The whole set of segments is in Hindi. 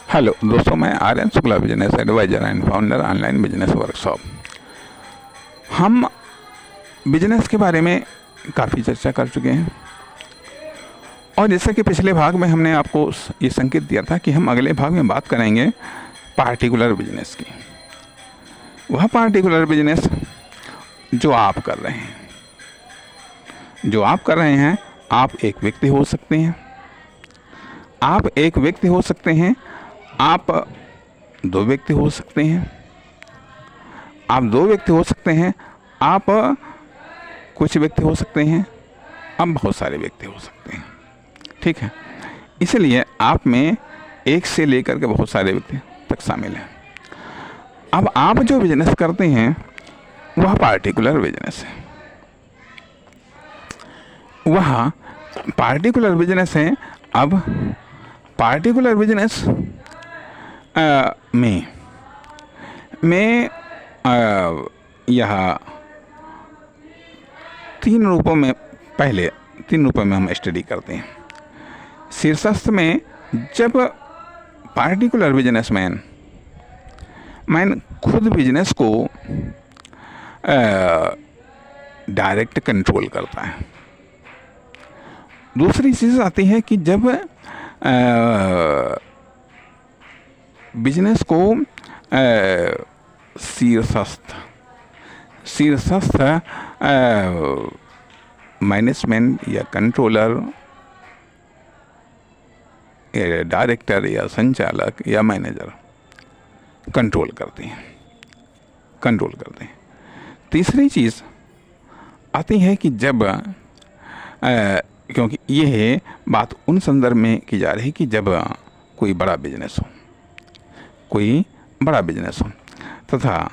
हेलो दोस्तों, मैं Aryan Shukla, business adviser and founder online business workshop. हम बिजनेस के बारे में काफ़ी चर्चा कर चुके हैं और जैसा कि पिछले भाग में हमने आपको ये संकेत दिया था कि हम अगले भाग में बात करेंगे पार्टिकुलर बिजनेस की। वह पार्टिकुलर बिजनेस जो आप कर रहे हैं, आप एक व्यक्ति हो सकते हैं, आप एक व्यक्ति हो सकते हैं, आप दो व्यक्ति हो सकते हैं, आप दो व्यक्ति हो सकते हैं, आप कुछ व्यक्ति हो सकते हैं, आप बहुत सारे व्यक्ति हो सकते हैं। ठीक है, इसलिए आप में एक से लेकर के बहुत सारे व्यक्ति तक शामिल हैं। अब आप जो बिजनेस करते हैं वह पार्टिकुलर बिजनेस है, वह पार्टिकुलर बिजनेस है। अब पार्टिकुलर बिजनेस में यह तीन रूपों में हम स्टडी करते हैं। शीर्षस्थ में जब पार्टिकुलर बिजनेसमैन खुद बिजनेस को डायरेक्ट कंट्रोल करता है। दूसरी चीज़ आती है कि जब बिजनेस को शीर्षस्थ मैनेजमेंट या कंट्रोलर या डायरेक्टर या संचालक या मैनेजर कंट्रोल करते हैं। तीसरी चीज़ आती है कि जब क्योंकि यह बात उन संदर्भ में की जा रही है कि जब कोई बड़ा बिजनेस हो तथा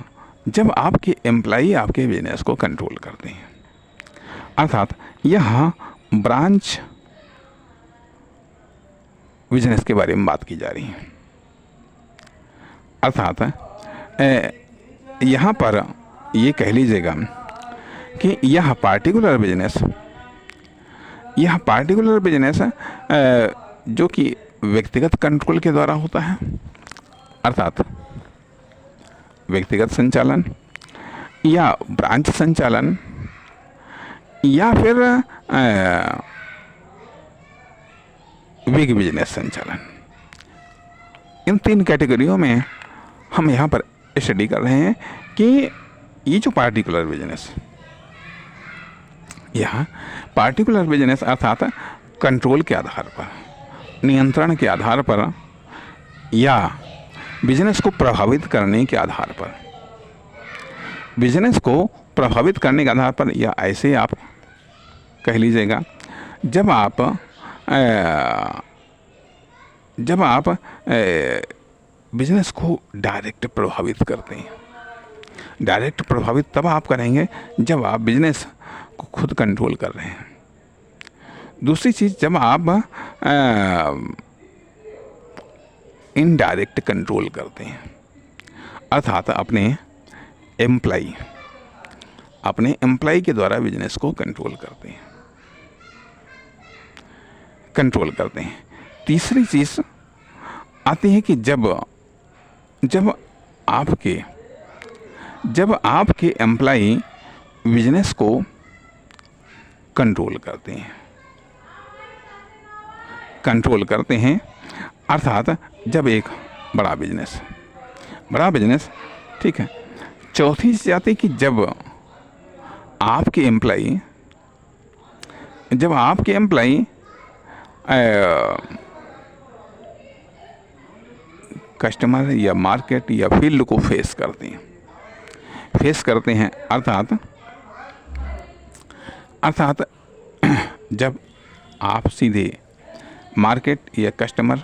जब आपके एम्प्लॉई आपके बिजनेस को कंट्रोल करते हैं, अर्थात यह ब्रांच बिजनेस के बारे में बात की जा रही है। अर्थात यहाँ पर ये कह लीजिएगा कि यह पार्टिकुलर बिजनेस जो कि व्यक्तिगत कंट्रोल के द्वारा होता है, अर्थात व्यक्तिगत संचालन या ब्रांच संचालन या फिर बिग बिजनेस संचालन, इन तीन कैटेगरियों में हम यहाँ पर स्टडी कर रहे हैं कि ये जो पार्टिकुलर बिजनेस अर्थात कंट्रोल के आधार पर, नियंत्रण के आधार पर या बिजनेस को प्रभावित करने के आधार पर, या ऐसे आप कह लीजिएगा जब आप बिजनेस को डायरेक्ट प्रभावित करते हैं। डायरेक्ट प्रभावित तब आप करेंगे जब आप बिजनेस को खुद कंट्रोल कर रहे हैं। दूसरी चीज़, जब आप इनडायरेक्ट कंट्रोल करते हैं, अर्थात अपने एम्प्लाई के द्वारा बिजनेस को कंट्रोल करते हैं। तीसरी चीज़ आती है कि जब आपके एम्प्लाई बिजनेस को कंट्रोल करते हैं, अर्थात जब एक बड़ा बिजनेस, ठीक है। चौथी चीज़ आती है कि जब आपके एम्प्लाई कस्टमर या मार्केट या फील्ड को फेस करते हैं, अर्थात जब आप सीधे मार्केट या कस्टमर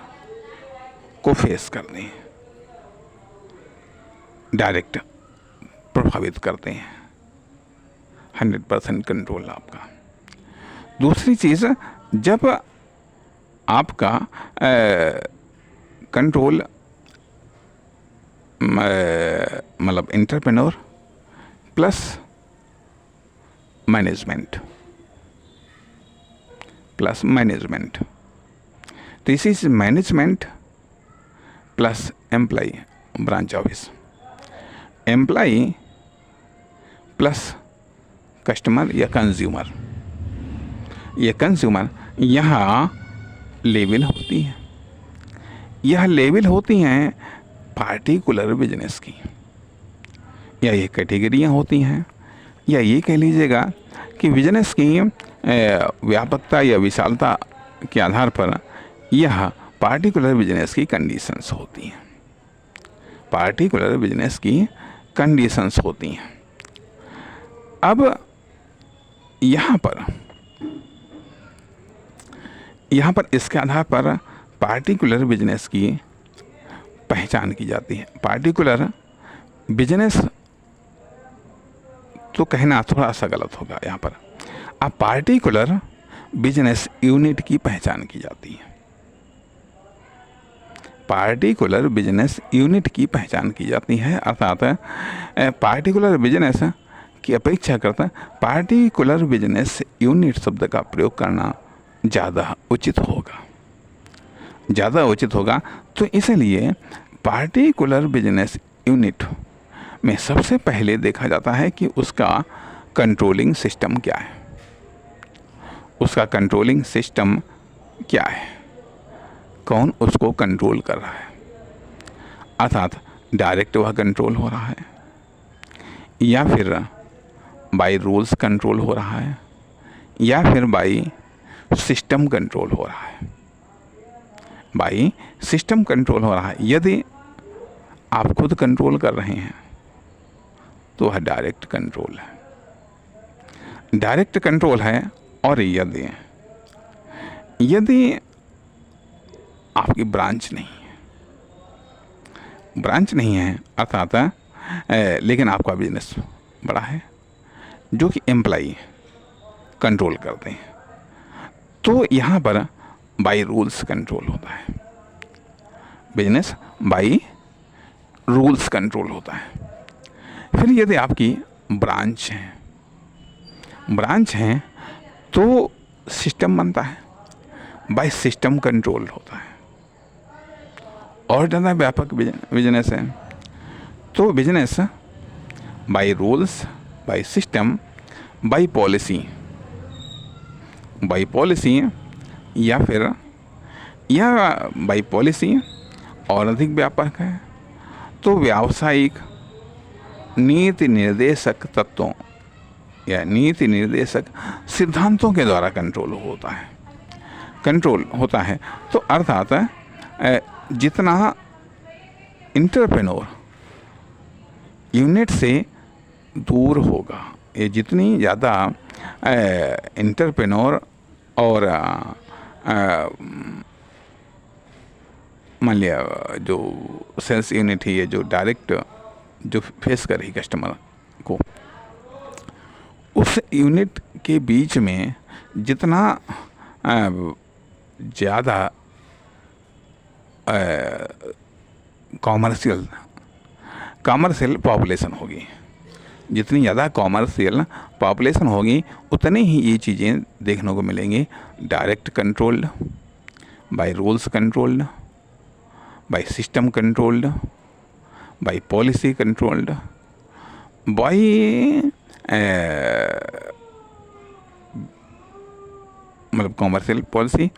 को फेस करते हैं, डायरेक्ट प्रभावित करते हैं, 100% कंट्रोल आपका। दूसरी चीज़, जब आपका कंट्रोल मतलब एंटरप्रेन्योर प्लस मैनेजमेंट, तो इसी management plus employee branch office, employee plus customer या कंज्यूमर, ये कंज्यूमर यहाँ लेवल होती है, यह लेवल होती हैं पार्टिकुलर बिजनेस की, या ये कैटेगरियाँ होती हैं, या ये कह लीजिएगा कि बिजनेस की व्यापकता या विशालता के आधार पर यह पार्टिकुलर बिजनेस की कंडीशंस होती हैं, पार्टिकुलर बिजनेस की कंडीशंस होती हैं। अब यहाँ पर इसके आधार पर पार्टिकुलर बिजनेस की पहचान की जाती है। पार्टिकुलर बिजनेस तो कहना थोड़ा सा गलत होगा यहाँ पर, अब पार्टिकुलर बिजनेस यूनिट की पहचान की जाती है, पार्टिकुलर बिजनेस यूनिट की पहचान की जाती है, अर्थात पार्टिकुलर बिजनेस की अपेक्षा करता पार्टिकुलर बिजनेस यूनिट शब्द का प्रयोग करना ज़्यादा उचित होगा, तो इसलिए पार्टिकुलर बिजनेस यूनिट में सबसे पहले देखा जाता है कि उसका कंट्रोलिंग सिस्टम क्या है, उसका कंट्रोलिंग सिस्टम क्या है, कौन उसको कंट्रोल कर रहा है, अर्थात डायरेक्ट वह कंट्रोल हो रहा है या फिर बाय रूल्स कंट्रोल हो रहा है या फिर बाय सिस्टम कंट्रोल हो रहा है, बाय सिस्टम कंट्रोल हो रहा है। यदि आप खुद कंट्रोल कर रहे हैं तो वह डायरेक्ट कंट्रोल है, डायरेक्ट कंट्रोल है। और यदि आपकी ब्रांच नहीं है अर्थात लेकिन आपका बिजनेस बड़ा है जो कि एम्प्लॉई कंट्रोल करते हैं, तो यहाँ पर बाय रूल्स कंट्रोल होता है, बिजनेस बाय रूल्स कंट्रोल होता है। फिर यदि आपकी ब्रांच है तो सिस्टम बनता है, बाय सिस्टम कंट्रोल होता है। और ज़्यादा व्यापक बिजनेस है तो business by rules, by system, by policy या बाय पॉलिसी और अधिक व्यापक है तो व्यावसायिक नीति निर्देशक तत्वों या नीति निर्देशक सिद्धांतों के द्वारा कंट्रोल होता है। तो अर्थात जितना इंटरप्रेन्योर यूनिट से दूर होगा, ये जितनी ज़्यादा इंटरप्रेन्योर और मान लिया जो सेल्स यूनिट है, ये जो डायरेक्ट जो फेस कर रही कस्टमर को, उस यूनिट के बीच में जितना ज़्यादा कॉमर्शियल पॉपुलेशन होगी, जितनी ज़्यादा कॉमर्शियल पॉपुलेशन होगी उतनी ही ये चीज़ें देखने को मिलेंगी, direct controlled, by rules controlled, by system controlled, by policy controlled, by मतलब commercial policy,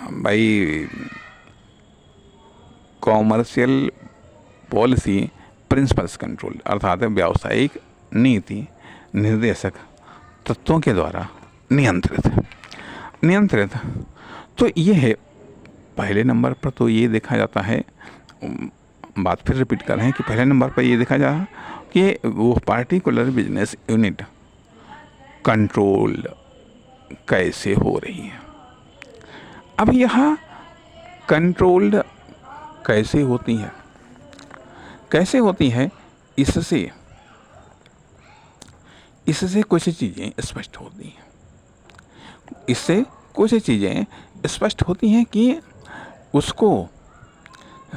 by commercial policy principles control, अर्थात व्यावसायिक नीति निर्देशक तत्वों के द्वारा नियंत्रित। तो ये है पहले नंबर पर, तो ये देखा जाता है, बात फिर रिपीट कर रहे हैं कि पहले नंबर पर ये देखा जा कि वो पार्टिकुलर बिजनेस यूनिट कंट्रोल कैसे हो रही है। अब यह कंट्रोल्ड कैसे होती है, इससे कुछ चीज़ें स्पष्ट होती हैं। इससे कुछ चीज़ें स्पष्ट होती हैं कि उसको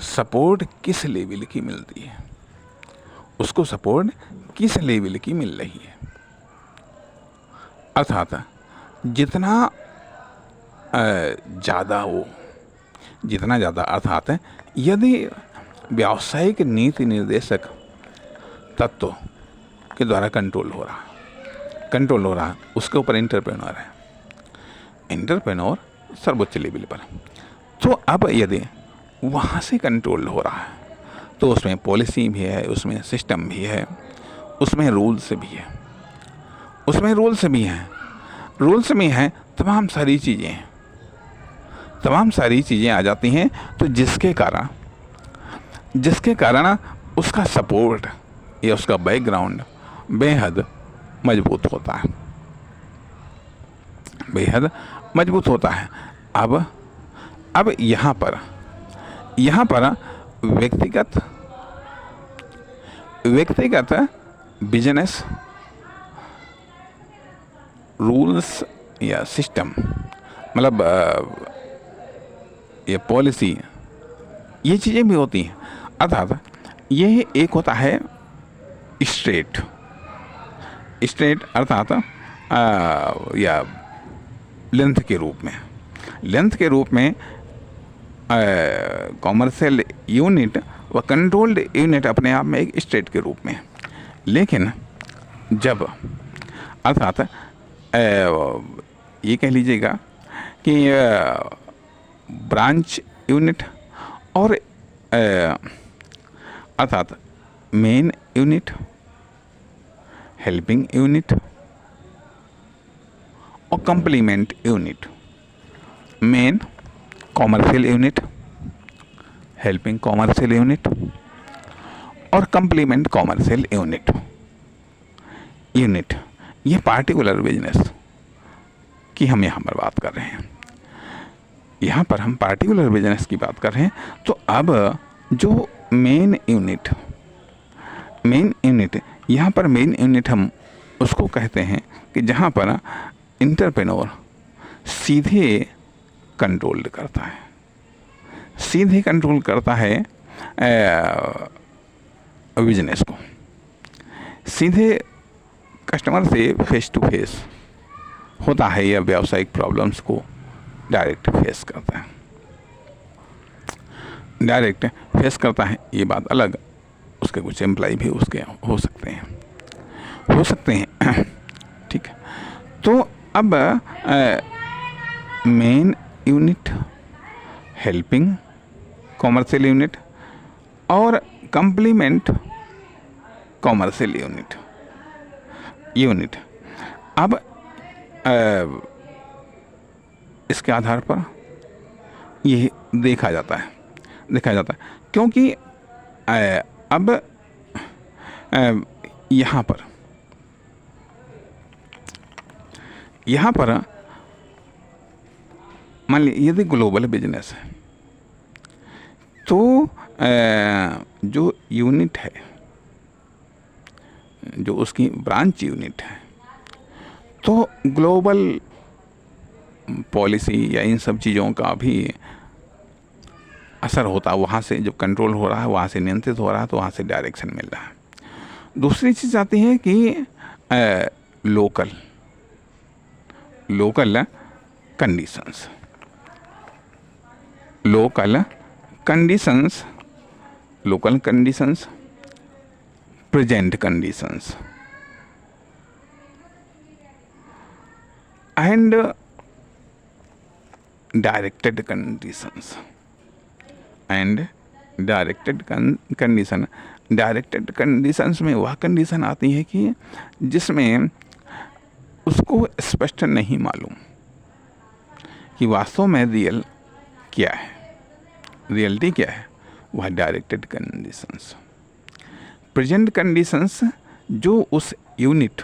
सपोर्ट किस लेवल की मिलती है, उसको सपोर्ट किस लेवल की मिल रही है। अर्थात जितना ज़्यादा वो जितना ज़्यादा, अर्थात यदि व्यावसायिक नीति निर्देशक तत्व के द्वारा कंट्रोल हो रहा, उसके ऊपर एंटरप्रेन्योर है, एंटरप्रेन्योर सर्वोच्च लेवल पर। तो अब यदि वहाँ से कंट्रोल हो रहा है तो उसमें पॉलिसी भी है, उसमें सिस्टम भी है, उसमें रूल्स भी है, रूल्स में है, तमाम सारी चीज़ें आ जाती हैं। तो जिसके कारण उसका सपोर्ट या उसका बैकग्राउंड बेहद मजबूत होता है। अब यहाँ पर व्यक्तिगत बिजनेस रूल्स या सिस्टम, मतलब ये पॉलिसी, ये चीज़ें भी होती हैं। अर्थात ये एक होता है स्टेट अर्थात या लेंथ के रूप में कॉमर्शियल यूनिट व कंट्रोल्ड यूनिट अपने आप में एक स्टेट के रूप में। लेकिन जब अर्थात ये कह लीजिएगा कि ब्रांच यूनिट और अर्थात मेन यूनिट, हेल्पिंग यूनिट और complement unit, main commercial unit, helping commercial unit और कंप्लीमेंट कॉमर्शियल यूनिट, ये पार्टिकुलर बिजनेस की हम यहाँ पर बात कर रहे हैं। यहाँ पर हम पार्टिकुलर बिजनेस की बात कर रहे हैं। तो अब जो मेन यूनिट, यहाँ पर मेन यूनिट हम उसको कहते हैं कि जहाँ पर एंटरप्रेन्योर सीधे कंट्रोल करता है बिजनेस को, सीधे कस्टमर से फेस टू फेस होता है या व्यावसायिक प्रॉब्लम्स को डायरेक्ट फेस करता है। ये बात अलग, उसके कुछ एम्प्लॉय भी उसके हो सकते हैं। ठीक है। तो अब main unit, helping commercial unit और कंप्लीमेंट कॉमर्शियल यूनिट अब इसके आधार पर ये देखा जाता है क्योंकि अब यहाँ पर मान लीजिए यदि ग्लोबल बिजनेस है तो जो यूनिट है, जो उसकी ब्रांच यूनिट है, तो ग्लोबल पॉलिसी या इन सब चीज़ों का भी असर होता है। वहाँ से जब कंट्रोल हो रहा है, वहाँ से नियंत्रित हो रहा है, तो वहाँ से डायरेक्शन मिल रहा है। दूसरी चीज़ आती है कि local conditions, present conditions and directed conditions में वह कंडीशन आती है कि जिसमें उसको स्पष्ट नहीं मालूम कि वास्तव में रियलिटी क्या है। वह डायरेक्टेड कंडीशंस। प्रेजेंट कंडीशंस जो उस यूनिट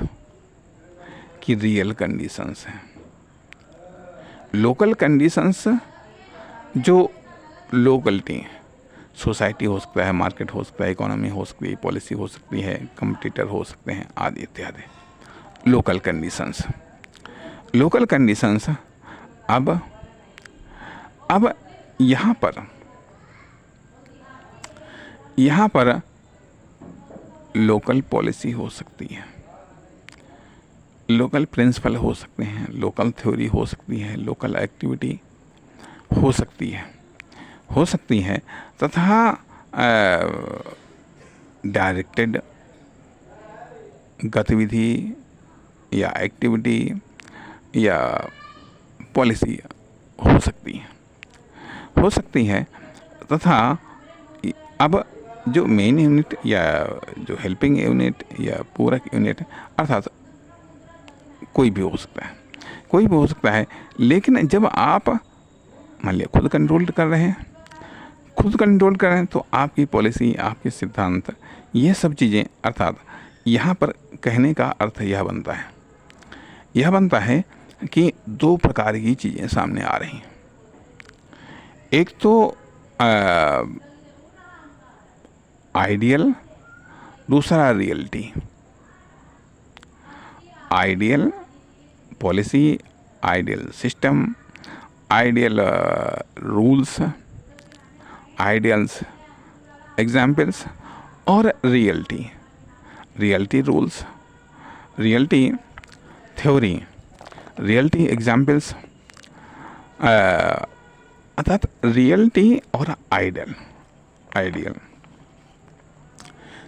की रियल कंडीशंस हैं। लोकल कंडीशंस जो लोकलिटी, सोसाइटी हो सकता है, मार्केट हो सकता है, इकोनॉमी हो सकती है, पॉलिसी हो सकती है, कंपटीटर हो सकते हैं, आदि इत्यादि। लोकल कंडीशंस अब यहाँ पर लोकल पॉलिसी हो सकती है, लोकल प्रिंसिपल हो सकते हैं, लोकल थ्योरी हो सकती है, लोकल एक्टिविटी हो सकती है। हो सकती है तथा डायरेक्टेड गतिविधि या एक्टिविटी या पॉलिसी हो सकती है तथा अब जो मेन यूनिट या जो हेल्पिंग यूनिट या पूरक यूनिट अर्थात कोई भी हो सकता है, लेकिन जब आप मान लिया खुद कंट्रोल कर रहे हैं तो आपकी पॉलिसी, आपके सिद्धांत, ये सब चीज़ें अर्थात यहाँ पर कहने का अर्थ यह बनता है कि दो प्रकार की चीज़ें सामने आ रही हैं। एक तो आइडियल, दूसरा reality. Ideal policy, ideal system, ideal rules, ideals examples और reality rules, reality theory, reality examples, अर्थात रियलिटी और आइडियल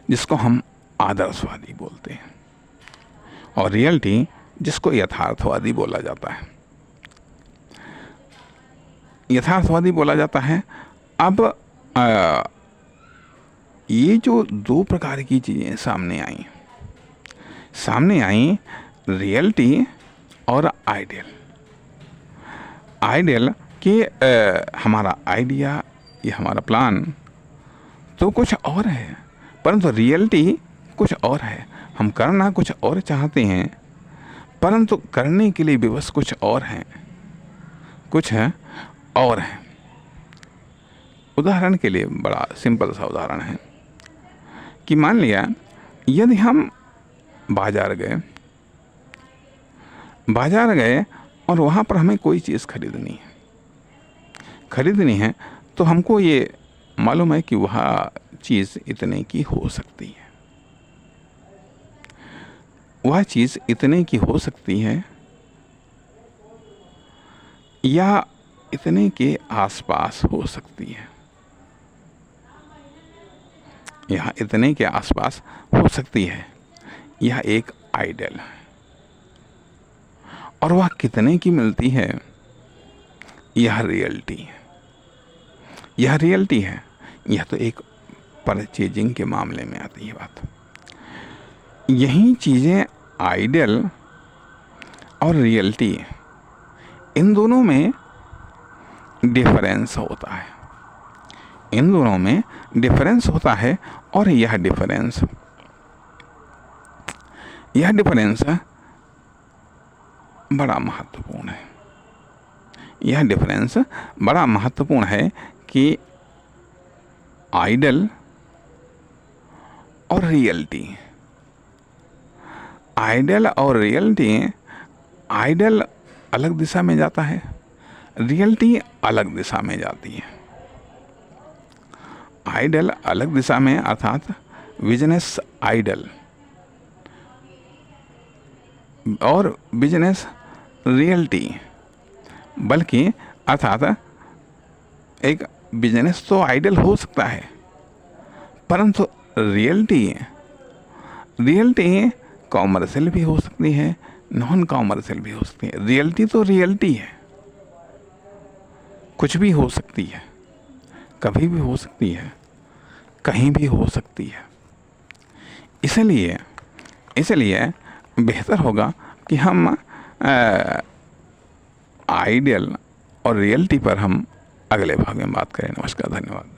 जिसको हम आदर्शवादी बोलते हैं और रियलिटी जिसको यथार्थवादी बोला जाता है। अब ये जो दो प्रकार की चीज़ें सामने आई रियलिटी और आइडियल कि हमारा आइडिया या हमारा प्लान तो कुछ और है, परंतु रियलिटी कुछ और है। हम करना कुछ और चाहते हैं, परंतु करने के लिए विवश कुछ और है। उदाहरण के लिए बड़ा सिंपल सा उदाहरण है कि मान लिया यदि हम बाजार गए और वहाँ पर हमें कोई चीज़ खरीदनी है तो हमको ये मालूम है कि वह चीज़ इतने की हो सकती है, या इतने के आसपास हो सकती है, यह एक आइडियल है। और वह कितने की मिलती है, यह रियलिटी है। यह तो एक परचेजिंग के मामले में आती है बात। यही चीज़ें आइडियल और रियलिटी, इन दोनों में डिफरेंस होता है और यह डिफरेंस बड़ा महत्वपूर्ण है कि आइडियल और रियलिटी, आइडियल अलग दिशा में जाता है, रियलिटी अलग दिशा में जाती है। आइडियल अलग दिशा में अर्थात बिजनेस आइडियल और बिजनेस रियलिटी, बल्कि अर्थात एक बिजनेस तो आइडियल हो सकता है, परंतु रियलिटी कॉमर्शियल भी हो सकती है, नॉन कॉमर्शियल भी हो सकती है। रियलिटी तो रियलिटी है, कुछ भी हो सकती है, कभी भी हो सकती है, कहीं भी हो सकती है। इसलिए बेहतर होगा कि हम आइडियल और रियलिटी पर हम अगले भाग में बात करें। नमस्कार, धन्यवाद।